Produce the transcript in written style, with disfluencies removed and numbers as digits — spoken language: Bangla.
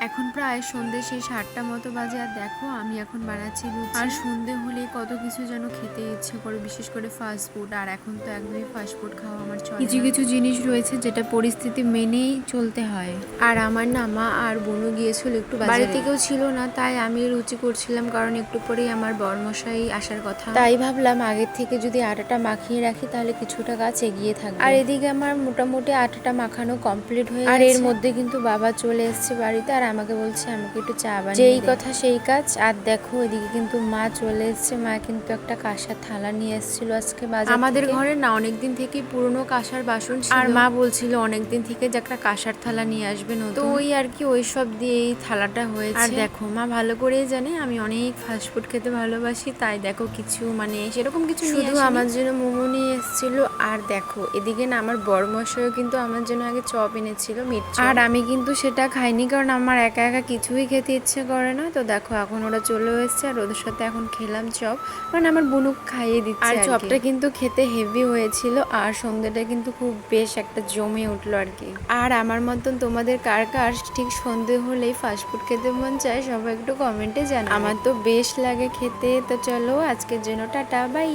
এখন প্রায় সন্ধ্যে সেই 7টা মতো বাজে। আর দেখো আমি এখন বানাচ্ছি লুচি। আর সন্ধ্যে হলে কত কিছু যেন খেতে ইচ্ছে করে, বিশেষ করে ফাস্ট ফুড। আর এখন তো একদমই ফাস্ট ফুড খাওয়া আমার চলে না। কিছু কিছু জিনিস রয়েছে যেটা পরিস্থিতি মেনেই চলতে হয়। আর আমার না মা আর বোনও গিয়েছিল একটু বাড়িতে, কেউ ছিল না, তাই আমি লুচি করছিলাম, কারণ একটু পরেই আমার বরমশাই আসার কথা। তাই ভাবলাম আগের থেকে যদি আটাটা মাখিয়ে রাখি তাহলে কিছুটা কাজ এগিয়ে থাকবে। আর এদিকে আমার মোটামুটি আটাটা মাখানো কমপ্লিট হয়ে গেছে। আর এর মধ্যে কিন্তু বাবা চলে এসেছে বাড়িতে, আর আমাকে বলছে আমাকে একটু চা বানিয়ে দে। যেই কথা সেই কাজ। আর দেখো এদিকে কিন্তু মা চলে এসেছে। মা কিন্তু একটা কাঁসার থালা নিয়ে এসেছিল আজকে বাজার থেকে। আমাদের ঘরে না অনেকদিন থেকেই পুরনো কাঁসার বাসন ছিল, আর মা বলছিল অনেকদিন থেকে যে একটা কাঁসার থালা নিয়ে আসবে নতুন। তো ওই আর কি ওই সব দিয়ে এই থালাটা হয়েছে। আর দেখো মা ভালো করেই জানে আমি অনেক ফাস্টফুড খেতে ভালোবাসি, তাই দেখো কিছু মানে সেরকম কিছু শুধু আমার জন্য মোমো নিয়ে এসেছিল। আর দেখো এদিকে না আমার বড়মশাইও কিন্তু আমার জন্য আগে চপ এনেছিল, মিট চপ। আর আমি কিন্তু সেটা খাইনি, কারণ আমার একা একা কিছুই খেতে ইচ্ছে করে না। তো দেখো এখন ওরা চলে এসেছে, আর ওদের সাথে এখন খেলাম চপ, কারণ আমার বোনুক খাইয়ে দিচ্ছে। আর চপটা কিন্তু খেতে হেভি হয়েছিল, আর সন্ধ্যাটা কিন্তু খুব বেশ একটা জমে উঠলো আর কি। আর আমার মতন তোমাদের কার কার ঠিক সন্ধে হলেই ফাস্টফুড খেতে মন চায়, সবাই একটু কমেন্টে জানাও। আমার তো বেশ লাগে খেতে। তো চলো আজকের জন্য টাটা বাই।